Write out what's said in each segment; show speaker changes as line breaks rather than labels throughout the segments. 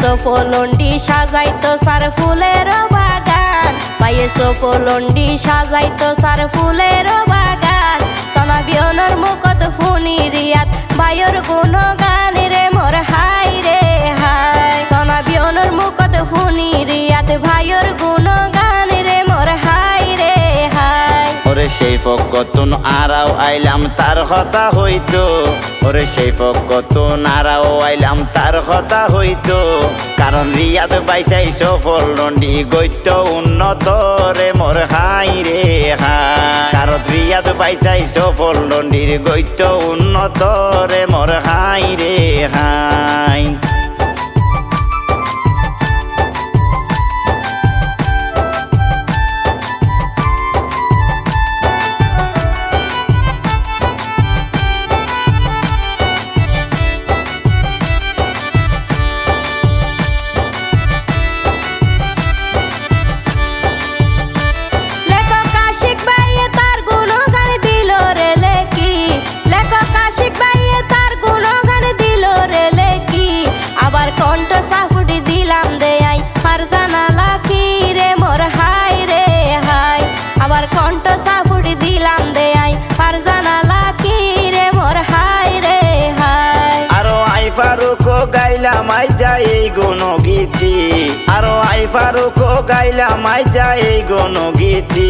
সোফলন্ডি সাজাইতো সার ফুলের বাগান, পায়ে সোফলন্ডি সাজাইতো সার ফুলের বাগান। সোনা বিয়নের মুখত ফুনি রিয়াত ভাইয়ের গুণগান রে মোর হাই রে হাই। সোনা বিয়নের মুখত ফুনি রিয়াত ভাইয়ের গুণগান রে মোর হাই রে হাই।
ওরে সেই ফকতুন আরাও আইলাম তার কথা হইতো, ওরে সেই ফকতুন আরাও আইলাম তার কথা হইতো। কারণ রিয়াদ বাইসাই সোফলন্ডি গইত উন্নত রে মোর হাই রে হাই। কারণ রিয়াদ বাইসাই সোফলন্ডির গইত উন্নত রে মোর হাই রে হাই।
কণ্ঠ সাফুটি দিলাম দেয়াই ফারজানা লাকি রে মোর হাই রে হাই। আবার কণ্ঠ সাফুটি দিলাম দেয়াই ফারজানা লাকি রে মোর হাই রে হাই।
আরো আই ফারুক গাইলাম আই যাই এই গণগীতি, আরো আই ফারুক গাইলাম আই যাই এই গণগীতি।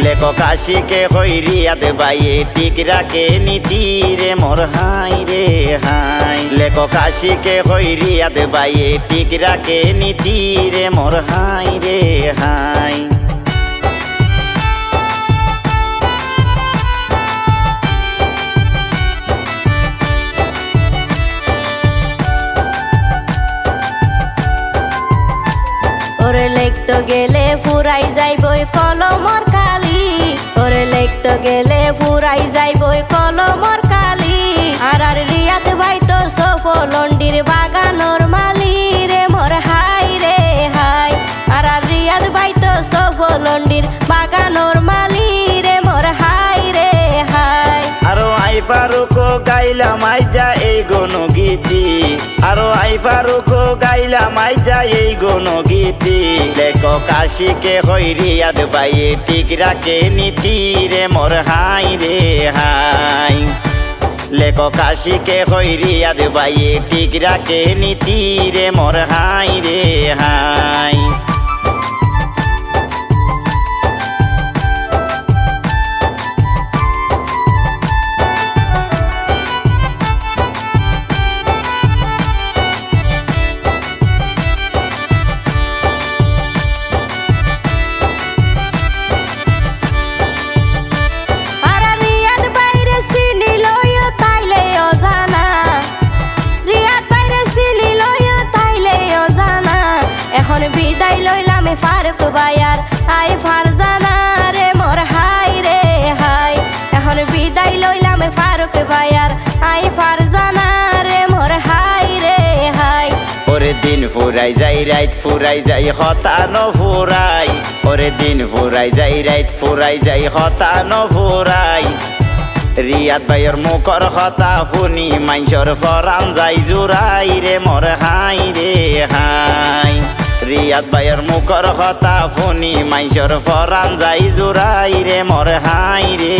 লেখক আশিকে হই রিয়াদ বাইয়ে টিক রাখে নীতি রে মোর হাই রে হাই। লেখক আশিকে হই রিয়াদ বাইয়ে টিক রাখে নীতি রে মোর হাই রে হাই।
ওরে লেখতো গেলে ফুরাই যাইবই কলমর কালি, ওরে লেখতো গেলে ফুরাই যাইবই কলমর কালি। আর রিয়াদ ভাই তো সোফলন্ডির বাগানোর মালি রে মোর হাই রে হাই। আর রিয়াদ ভাই তো সোফলন্ডির বাগানোর মালি রে মোর হাই রে হাই।
আরো আই ফারুক গাইলাম আই যা এই গণগীতি, আরো আই ফারুক গাইলাম আই যা এই গণগীতি। লেখক আশিকে হই রিয়াদ বাইয়ে টিক রাখে নীতি রে মোর হাই রে হাই। লেখক আশিকে হই রিয়াদ বাইয়ে টিক রাখে নীতি রে মোর হাই রে হাই।
এখন বিদায় লইলাম ফারুক ভাইয়ার আই ফারজানা রে মোর হাই রে হাই। এখন বিদায় লইলাম ফারুক ভাইয়ার আই ফারজানা রে মোর হাই রে হাই।
ওরে দিন ফুরাই যাই রাইত ফুরাই যাই হতানো ফুরাই, ওরে দিন ফুরাই যাই রাইত ফুরাই যাই হতানো ফুরাই। রিয়াদ ভাইয়ের মুখর কথা শুনি মাইসর ফরান যাই জুরাই রে মোর হাই রে হাই। রিয়াদ ভাইয়ের মুখর কথা শুনি মাইসর ফরান যাই জুরাই রে মোর হাই রে